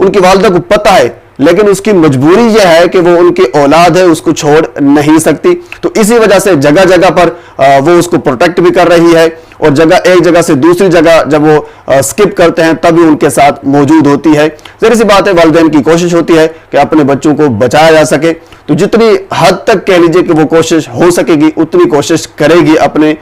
ان کی والدہ کو پتہ ہے، لیکن اس کی مجبوری یہ ہے کہ وہ ان کی اولاد ہے، اس کو چھوڑ نہیں سکتی، تو اسی وجہ سے جگہ جگہ پر وہ اس کو پروٹیکٹ بھی کر رہی ہے، اور ایک جگہ سے دوسری جگہ جب وہ سکپ کرتے ہیں تب بھی ان کے ساتھ موجود ہوتی ہے۔ ظاہر سی بات ہے والدین کی کوشش ہوتی ہے کہ اپنے بچوں کو بچایا جا سکے، تو جتنی حد تک کہہ لیجئے کہ وہ کوشش ہو سکے گی اتنی کوشش کرے گی اپنے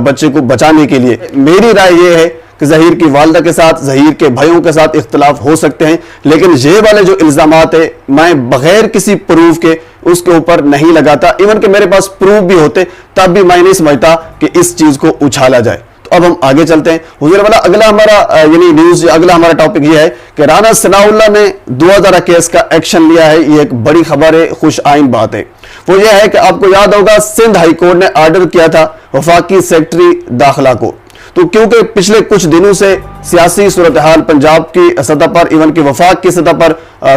بچے کو بچانے کے لیے۔ میری رائے یہ ہے کہ ظہیر کی والدہ کے ساتھ، ظہیر کے بھائیوں کے ساتھ اختلاف ہو سکتے ہیں، لیکن یہ والے جو الزامات ہیں میں بغیر کسی پروف کے اس کے اوپر نہیں لگاتا، ایون کہ میرے پاس پروف بھی ہوتے تب بھی میں نہیں سمجھتا کہ اس چیز کو اچھالا جائے۔ تو اب ہم آگے چلتے ہیں حضور والا، اگلا ہمارا ٹاپک یہ ہے کہ رانا ثناء اللہ نے 2000 کیس کا ایکشن لیا ہے۔ یہ ایک بڑی خبر ہے، خوش آئین بات ہے۔ وہ یہ ہے کہ آپ کو یاد ہوگا سندھ ہائی کورٹ نے آرڈر کیا تھا وفاقی سیکرٹری داخلہ کو، تو کیونکہ پچھلے کچھ دنوں سے سیاسی صورتحال پنجاب کی سطح پر ایون کہ وفاق کی سطح پر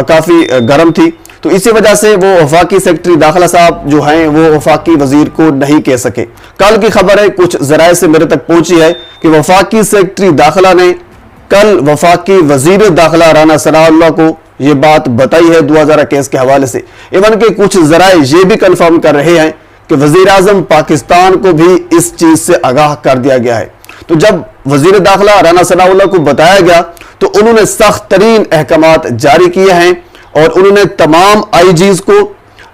کافی گرم تھی، تو اسی وجہ سے وہ وفاقی سیکرٹری داخلہ صاحب جو ہیں وہ وفاقی وزیر کو نہیں کہہ سکے۔ کل کی خبر ہے، کچھ ذرائع سے میرے تک پہنچی ہے کہ وفاقی سیکرٹری داخلہ نے کل وفاقی وزیر داخلہ رانا ثناء اللہ کو یہ بات بتائی ہے 2000 کیس کے حوالے سے۔ ایون کہ کچھ ذرائع یہ بھی کنفرم کر رہے ہیں کہ وزیر اعظم پاکستان کو بھی اس چیز سے آگاہ کر دیا گیا ہے۔ تو جب وزیر داخلہ رانا ثناء اللہ کو بتایا گیا تو انہوں نے سخت ترین احکامات جاری کیے ہیں، اور انہوں نے تمام آئی جیز کو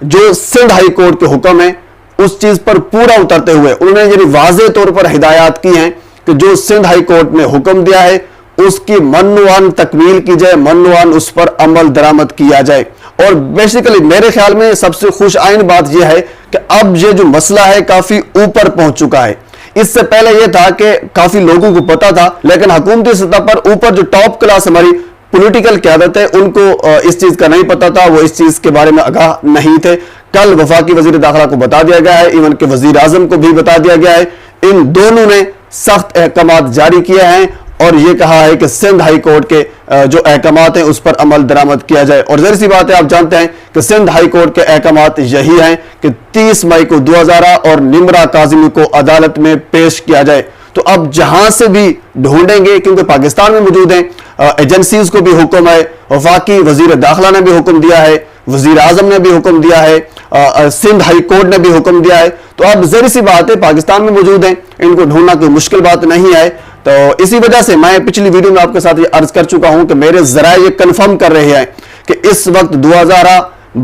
جو سندھ ہائی کورٹ کے حکم ہیں اس چیز پر پورا اترتے ہوئے انہوں نے یعنی واضح طور پر ہدایات کی ہیں کہ جو سندھ ہائی کورٹ نے حکم دیا ہے اس کی منوان تکمیل کی جائے، منوان اس پر عمل درآمد کیا جائے۔ اور بیسیکلی میرے خیال میں سب سے خوش آئین بات یہ ہے کہ اب یہ جو مسئلہ ہے کافی اوپر پہنچ چکا ہے۔ اس سے پہلے یہ تھا کہ کافی لوگوں کو پتا تھا، لیکن حکومتی سطح پر اوپر جو ٹاپ کلاس ہماری پولیٹیکل قیادت ہے ان کو اس چیز کا نہیں پتا تھا، وہ اس چیز کے بارے میں آگاہ نہیں تھے۔ کل وفاقی وزیر داخلہ کو بتا دیا گیا ہے، ایون کہ وزیر اعظم کو بھی بتا دیا گیا ہے، ان دونوں نے سخت احکامات جاری کیے ہیں اور یہ کہا ہے کہ سندھ ہائی کورٹ کے جو احکامات ہیں اس پر عمل درآمد کیا جائے۔ اور ظاہر سی بات ہے، آپ جانتے ہیں کہ سندھ ہائی کورٹ کے احکامات یہی ہیں کہ 30 مئی کو 2000 اور نمرا کاظمی کو عدالت میں پیش کیا جائے۔ تو اب جہاں سے بھی ڈھونڈیں گے، کیونکہ پاکستان میں موجود ہیں، ایجنسیز کو بھی حکم ہے، وفاقی وزیر داخلہ نے بھی حکم دیا ہے، وزیر اعظم نے بھی حکم دیا ہے، سندھ ہائی کورٹ نے بھی حکم دیا ہے، تو اب ظاہر سی بات ہے پاکستان میں موجود ہیں، ان کو ڈھونڈنا کوئی مشکل بات نہیں ہے۔ تو اسی وجہ سے میں پچھلی ویڈیو میں آپ کے ساتھ یہ عرض کر چکا ہوں کہ میرے ذرائع یہ کنفرم کر رہے ہیں کہ اس وقت 2000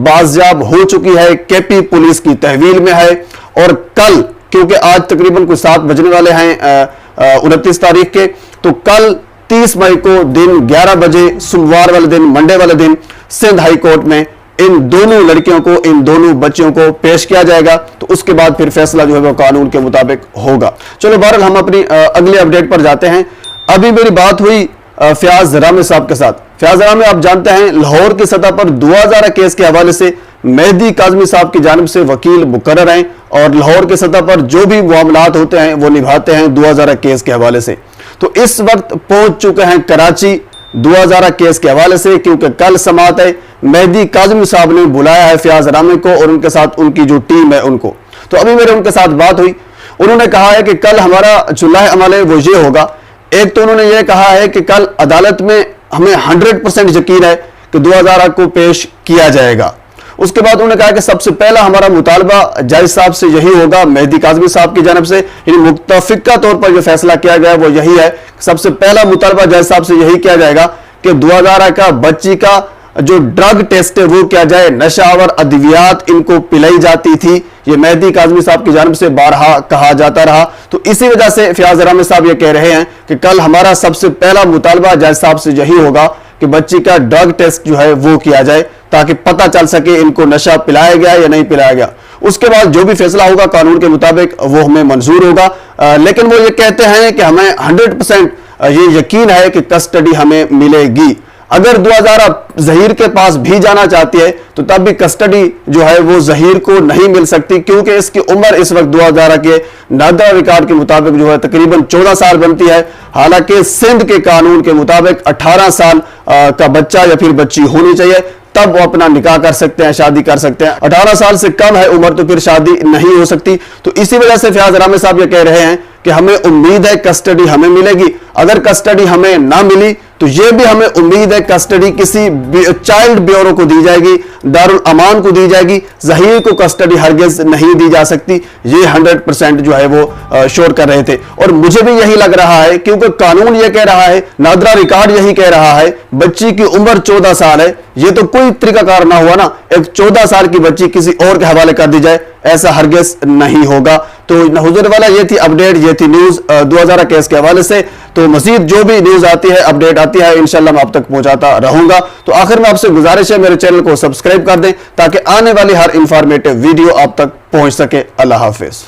بازیاب ہو چکی ہے، کے پی پولیس کی تحویل میں ہے، اور کل کیونکہ آج تقریباً کوئی 7 بجنے والے ہیں 29 تاریخ کے، تو کل 30 مئی کو دن 11 بجے سوموار والے دن، منڈے والے دن سندھ ہائی کورٹ میں ان دونوں لڑکیوں کو، ان دونوں بچیوں کو پیش کیا جائے گا، تو اس کے بعد پھر فیصلہ جو ہے وہ قانون کے مطابق ہوگا۔ چلو بہرحال ہم اپنی اگلے اپڈیٹ پر جاتے ہیں۔ ابھی میری بات ہوئی فیاض رامے صاحب کے ساتھ۔ فیاض رامے آپ جانتے ہیں لاہور کی سطح پر 2000 کیس کے حوالے سے مہدی کاظمی صاحب کی جانب سے وکیل مقرر ہیں، اور لاہور کی سطح پر جو بھی معاملات ہوتے ہیں وہ نبھاتے ہیں 2000 کیس کے حوالے سے۔ تو اس وقت پہنچ چکے ہیں کراچی 2000 کیس کے حوالے سے، کیونکہ کل سماعت ہے، مہدی کاظمی صاحب نے بلایا ہے فیاض رامے کو اور ان کے ساتھ ان کی جو ٹیم ہے ان کو۔ تو ابھی میرے ان کے ساتھ بات ہوئی، انہوں نے کہا ہے کہ کل ہمارا جو لائحہ عمل ہے وہ یہ ہوگا۔ ایک تو انہوں نے یہ کہا ہے کہ کل عدالت میں ہمیں 100% یقین ہے کہ 2000 کو پیش کیا جائے گا۔ اس کے بعد انہوں نے کہا کہ سب سے پہلا ہمارا مطالبہ جج صاحب سے یہی ہوگا، مہدی کاظمی صاحب کی جانب سے، یعنی متفقہ طور پر جو فیصلہ کیا گیا وہ یہی ہے، سب سے پہلا مطالبہ جج صاحب سے یہی کیا جائے گا کہ 2000 کا بچی کا جو ڈرگ ٹیسٹ ہے وہ کیا جائے، نشہ آور ادویات ان کو پلائی جاتی تھی، یہ مہدی کاظمی صاحب کی جانب سے بارہا کہا جاتا رہا۔ تو اسی وجہ سے فیاض رامے صاحب یہ کہہ رہے ہیں کہ کل ہمارا سب سے پہلا مطالبہ جج صاحب سے یہی ہوگا کہ بچی کا ڈرگ ٹیسٹ جو ہے وہ کیا جائے، تاکہ پتہ چل سکے ان کو نشہ پلایا گیا یا نہیں پلایا گیا۔ اس کے بعد جو بھی فیصلہ ہوگا قانون کے مطابق وہ ہمیں منظور ہوگا، لیکن وہ یہ کہتے ہیں کہ ہمیں 100% یہ یقین ہے کہ کسٹڈی ہمیں ملے گی۔ اگر 2000 ظہیر کے پاس بھی جانا چاہتی ہے تو تب بھی کسٹڈی جو ہے وہ ظہیر کو نہیں مل سکتی، کیونکہ اس کی عمر اس وقت 2000 کے نادرا ریکارڈ کے مطابق جو ہے تقریباً 14 سال بنتی ہے، حالانکہ سندھ کے قانون کے مطابق 18 سال کا بچہ یا پھر بچی ہونی چاہیے، تب وہ اپنا نکاح کر سکتے ہیں، شادی کر سکتے ہیں۔ 18 سال سے کم ہے عمر تو پھر شادی نہیں ہو سکتی۔ تو اسی وجہ سے فیاض رامے صاحب یہ کہہ رہے ہیں کہ ہمیں امید ہے کسٹڈی ہمیں ملے گی۔ اگر کسٹڈی ہمیں نہ ملی تو یہ بھی ہمیں امید ہے کسٹڈی کسی چائلڈ بیورو کو دی جائے گی, دارالامان کو دی جائے گی. ظہیر کو کسٹڈی ہرگز نہیں دی جا سکتی, یہ 100% جو ہے وہ شور کر رہے تھے. اور مجھے بھی یہی لگ رہا ہے کیونکہ قانون یہ کہہ رہا ہے, نادرا ریکارڈ یہی کہہ رہا ہے, بچی کی عمر 14 سال ہے. یہ تو کوئی طریقہ کار نہ ہوا نا, ایک 14 سال کی بچی کسی اور کے حوالے کر دی جائے, ایسا ہرگز نہیں ہوگا. تو حضور والا یہ تھی اپڈیٹ, یہ تھی نیوز 2000 کیس کے حوالے سے. تو مزید جو بھی نیوز آتی ہے, اپڈیٹ آتی ہے, انشاءاللہ میں آپ تک پہنچاتا رہوں گا. تو آخر میں آپ سے گزارش ہے میرے چینل کو سبسکرائب کر دیں تاکہ آنے والی ہر انفارمیٹو ویڈیو آپ تک پہنچ سکے. اللہ حافظ.